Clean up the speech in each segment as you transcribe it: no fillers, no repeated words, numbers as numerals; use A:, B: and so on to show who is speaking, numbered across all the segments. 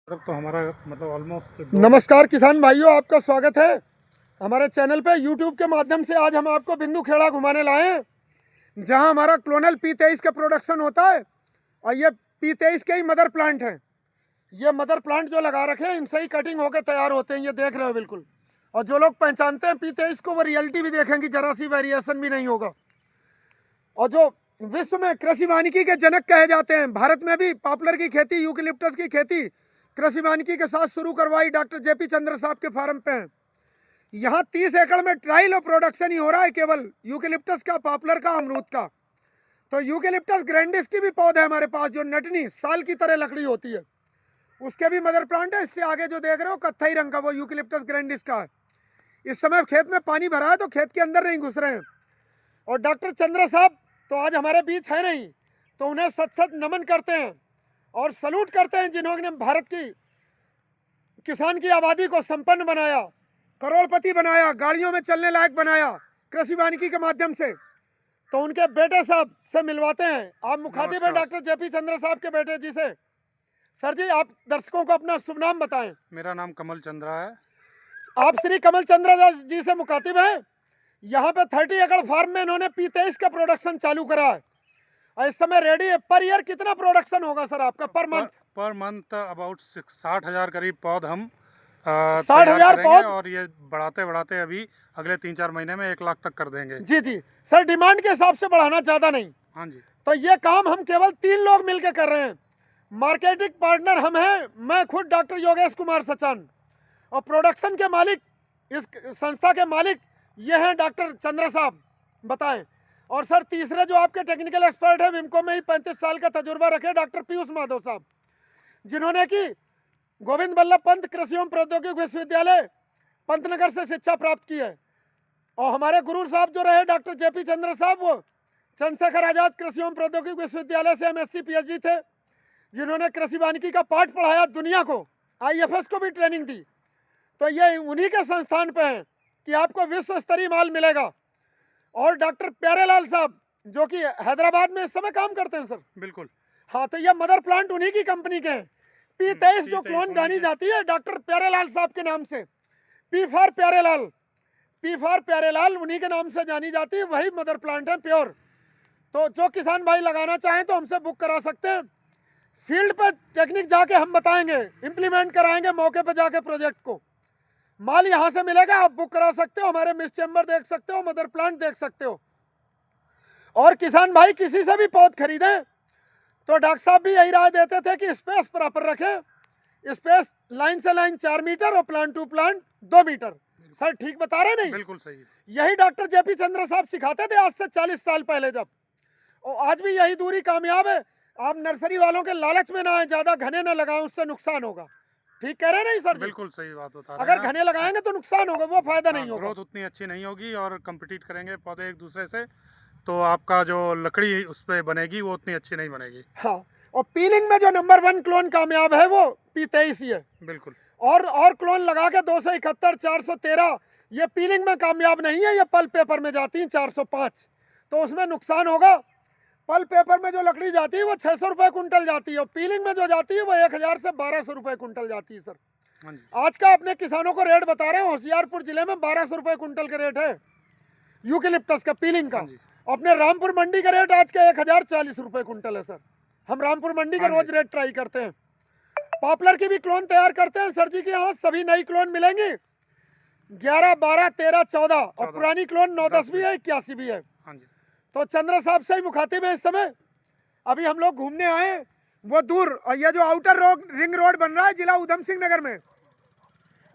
A: तो हमारा मतलब ऑलमोस्ट
B: नमस्कार किसान भाइयों, आपका स्वागत है हमारे चैनल पे। यूट्यूब के माध्यम से आज हम आपको बिंदु खेड़ा घुमाने लाए हैं, जहां हमारा क्लोनल P23 का प्रोडक्शन होता है। और ये P23 के ही मदर प्लांट हैं। ये मदर प्लांट जो लगा रखे हैं, इनसे ही कटिंग होकर तैयार होते हैं। ये देख रहे हो बिल्कुल। और जो लोग पहचानते हैं P23 को, वो रियलिटी भी देखेंगे, जरा सी वेरिएशन भी नहीं होगा। और जो विश्व में कृषि वानिकी के जनक कहे जाते हैं, भारत में भी पॉपुलर की खेती, यूकेलिप्टस की खेती कृषि वानिकी के साथ शुरू करवाई डॉक्टर JP चंद्र साहब के फार्म पे है। यहाँ 30 एकड़ में ट्रायल और प्रोडक्शन ही हो रहा है, केवल यूकेलिप्टस का, पॉपुलर का, अमरूद का। तो यूकेलिप्टस ग्रैंडिस की भी पौधा है हमारे पास, जो नटनी साल की तरह लकड़ी होती है, उसके भी मदर प्लांट है। इससे आगे जो देख रहे हो कत्थई रंग का, वो यूकेलिप्टस ग्रैंडिस का है। इस समय खेत में पानी भरा है, तो खेत के अंदर नहीं घुस रहे हैं। और डॉक्टर चंद्र साहब तो आज हमारे बीच है नहीं, तो उन्हें सत सत नमन करते हैं और सल्यूट करते हैं, जिन्होंने भारत की किसान की आबादी को संपन्न बनाया, करोड़पति बनाया, गाड़ियों में चलने लायक बनाया कृषि वानिकी के माध्यम से। तो उनके बेटे साहब से मिलवाते हैं। आप मुखातिब हैं डॉक्टर JP चंद्र साहब के बेटे जी से। सर जी, आप दर्शकों को अपना शुभ नाम बताएं।
A: मेरा नाम कमल चंद्रा है।
B: आप श्री कमल चंद्र जी से मुखातिब हैं। यहाँ पे 30 एकड़ फार्म में इन्होंने P23 का प्रोडक्शन चालू करा है और इस समय रेडी है। पर ईयर कितना प्रोडक्शन होगा सर आपका per month?
A: Per month about 60,000 करीब पौध हम
B: 60,000
A: करेंगे
B: पौध।
A: और ये बढ़ाते बढ़ाते अभी अगले 3-4 महीने में 1 लाख तक कर देंगे।
B: जी जी सर, डिमांड के हिसाब से बढ़ाना ज़्यादा नहीं।
A: हाँ जी।
B: तो ये काम हम केवल 3 लोग मिलकर कर रहे हैं। मार्केटिंग पार्टनर हम हैं, मैं खुद डॉक्टर योगेश कुमार सचान, और प्रोडक्शन के मालिक, इस संस्था के मालिक ये हैं डॉक्टर चंद्र साहब। बताएं। और सर तीसरे जो आपके टेक्निकल एक्सपर्ट है, विमको में ही 35 साल का तजुर्बा रखे डॉक्टर पीयूष माधव साहब, जिन्होंने कि गोविंद बल्लभ पंत कृषि एवं प्रौद्योगिकी विश्वविद्यालय पंतनगर से शिक्षा प्राप्त की है। और हमारे गुरु साहब जो रहे डॉक्टर JP चंद्र साहब, वो चंद्रशेखर आजाद कृषि एवं प्रौद्योगिकी विश्वविद्यालय से MSc PhD थे, जिन्होंने कृषि वानिकी का पाठ पढ़ाया दुनिया को, IFS को भी ट्रेनिंग दी। तो ये उन्हीं के संस्थान पे हैं कि आपको विश्व स्तरीय माल मिलेगा। और डॉक्टर प्यारेलाल साहब, जो कि हैदराबाद में इस समय काम करते हैं सर।
A: बिल्कुल।
B: हाँ, तो ये मदर प्लांट उन्हीं की कंपनी के हैं। P23 जो क्लोन जानी जाती है डॉक्टर प्यारेलाल साहब के नाम से, P for Pyarelal, P for Pyarelal उन्हीं के नाम से जानी जाती है, वही मदर प्लांट है प्योर। तो जो किसान भाई लगाना चाहें तो हमसे बुक करा सकते हैं। फील्ड पे टेक्निक जाके हम बताएंगे, इम्प्लीमेंट कराएंगे मौके पे जाके प्रोजेक्ट को। माल यहाँ से मिलेगा, आप बुक करा सकते हो, हमारे मिस चेम्बर देख सकते हो, मदर प्लांट देख सकते हो। और किसान भाई किसी से भी पौध खरीदें तो डॉक्टर साहब भी यही राय देते थे कि स्पेस प्रॉपर रखें। स्पेस लाइन से लाइन 4 मीटर और plant to plant 2 metre. Sir ठीक बता रहे नहीं?
A: बिल्कुल सही है।
B: यही डॉक्टर JP चंद्र साहब सिखाते थे आज से 40 साल पहले जब, और आज भी यही दूरी कामयाब है। आप नर्सरी वालों के लालच में ना आए, ज्यादा घने ना लगाएं, उससे नुकसान होगा। ठीक कह रहे हैं नहीं सर जी?
A: बिल्कुल सही बात बता रहे
B: अगर
A: हैं
B: घने लगाएंगे तो नुकसान होगा, वो फायदा नहीं होगा।
A: ग्रोथ उतनी अच्छी नहीं होगी और compete करेंगे पौधे एक दूसरे से, तो आपका जो लकड़ी उस पर बनेगी वो उतनी अच्छी नहीं बनेगी।
B: हाँ, और पीलिंग में जो नंबर 1 क्लोन कामयाब है वो P23 ही है।
A: बिल्कुल।
B: और क्लोन लगा के 271, 413 ये पीलिंग में कामयाब नहीं है। ये पल्प पेपर में जाती है 405, तो उसमें नुकसान होगा। पल्प पेपर में जो लकड़ी जाती है वो 600 रुपये कुंटल जाती है, और पीलिंग में जो जाती है वो 1000 से 1200 रुपये कुंटल जाती है। सर
A: हाँ जी।
B: आज का अपने किसानों को रेट बता रहे हैं, होशियारपुर जिले में 1200 रुपये कुंटल का रेट है यूकेलिप्टस का, पीलिंग का।
A: हाँ जी।
B: अपने रामपुर मंडी का रेट आज का 1040 रुपये कुंटल है। सर हम रामपुर मंडी का
A: हाँ
B: रोज रेट ट्राई करते हैं। पॉपुलर की भी क्लोन तैयार करते हैं सर जी के यहाँ, सभी नई क्लोन मिलेंगी 11, 12, 13, 14, और पुरानी क्लोन 9, 10 भी है, 81 भी है।
A: हाँ जी।
B: तो चंद्र साहब से ही मुखातिब है इस समय। अभी हम लोग घूमने आए वो दूर, और ये जो आउटर रिंग रोड बन रहा है जिला उधम सिंह नगर में,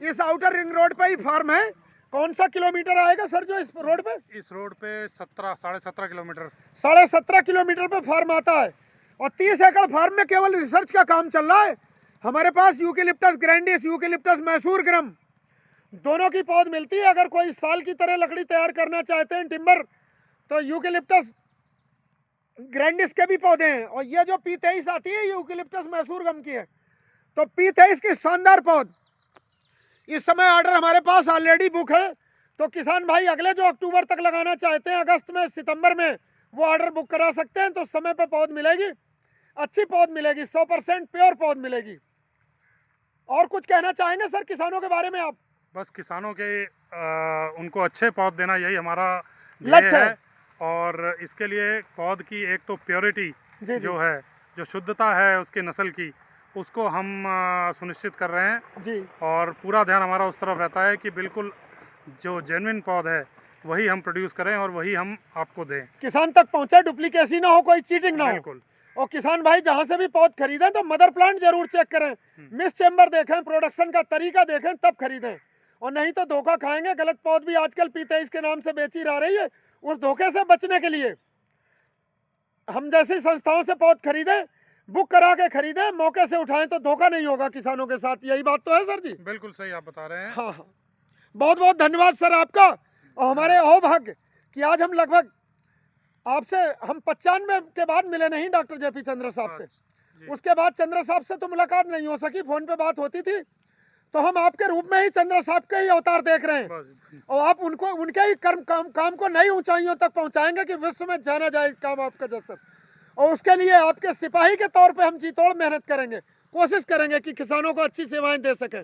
B: इस आउटर रिंग रोड पे ही फार्म है। कौन सा किलोमीटर आएगा सर जो इस रोड पे?
A: इस रोड पे 17.5 किलोमीटर।
B: 17.5 किलोमीटर पे फार्म आता है। और 30 एकड़ फार्म में केवल रिसर्च का काम चल रहा है। हमारे पास यूकेलिप्टस ग्रैंडिस, यूकेलिप्टस मैसूर ग्रम दोनों की पौध मिलती है। अगर कोई साल की तरह लकड़ी तैयार करना चाहते हैं टिम्बर, तो यूकेलिप्टस ग्रैंडिस के भी पौधे हैं। और ये जो P23 आती है यूकेलिप्टस मैसूर गम की है। तो P23 की शानदार पौध इस समय ऑर्डर हमारे पास ऑलरेडी बुक है। तो किसान भाई अगले जो अक्टूबर तक लगाना चाहते हैं, अगस्त में, सितंबर में, वो ऑर्डर बुक करा सकते हैं। तो समय पे पौध मिलेगी, अच्छी पौध मिलेगी, 100% प्योर पौध मिलेगी। और कुछ कहना चाहेंगे सर किसानों के बारे में आप?
A: बस किसानों के उनको अच्छे पौध देना यही हमारा
B: लक्ष्य
A: ध्येय
B: है।
A: है। और इसके लिए पौध की एक तो प्योरिटी
B: जी, जी।
A: जो है, जो शुद्धता है उसकी नस्ल की, उसको हम सुनिश्चित कर रहे हैं।
B: जी
A: और पूरा ध्यान हमारा उस तरफ रहता है कि बिल्कुल जो जेन्युइन पौध है वही हम प्रोड्यूस करें और वही हम आपको दें।
B: किसान तक पहुंचे, डुप्लीकेसी ना हो, कोई चीटिंग ना हो।
A: बिल्कुल।
B: और किसान भाई जहां से भी पौध खरीदें तो मदर प्लांट जरूर चेक करें, मिस चेम्बर देखें, प्रोडक्शन का तरीका देखें, तब खरीदें। और नहीं तो धोखा खाएंगे। गलत पौध भी आजकल P23 के नाम से बेची जा रही है। उस धोखे से बचने के लिए हम जैसी संस्थाओं से पौध खरीदें, बुक करा के खरीदें, मौके से उठाएं तो धोखा नहीं होगा किसानों के साथ। यही बात तो है सर जी?
A: बिल्कुल सही आप बता रहे हैं।
B: हाँ हाँ, बहुत बहुत धन्यवाद सर आपका। और हमारे अहोभाग्य कि आज हम लगभग आपसे हम 95 के बाद मिले नहीं डॉक्टर JP चंद्र साहब से। उसके बाद चंद्र साहब से तो मुलाकात नहीं हो सकी, फोन पे बात होती थी। तो हम आपके रूप में ही चंद्र साहब के ही अवतार देख रहे हैं। और आप उनको उनके ही काम को नई ऊंचाइयों तक पहुंचाएंगे कि विश्व में जाना जाए काम आपका जैसा। और उसके लिए आपके सिपाही के तौर पे हम जी तोड़ मेहनत करेंगे, कोशिश करेंगे कि किसानों को अच्छी सेवाएं दे सकें।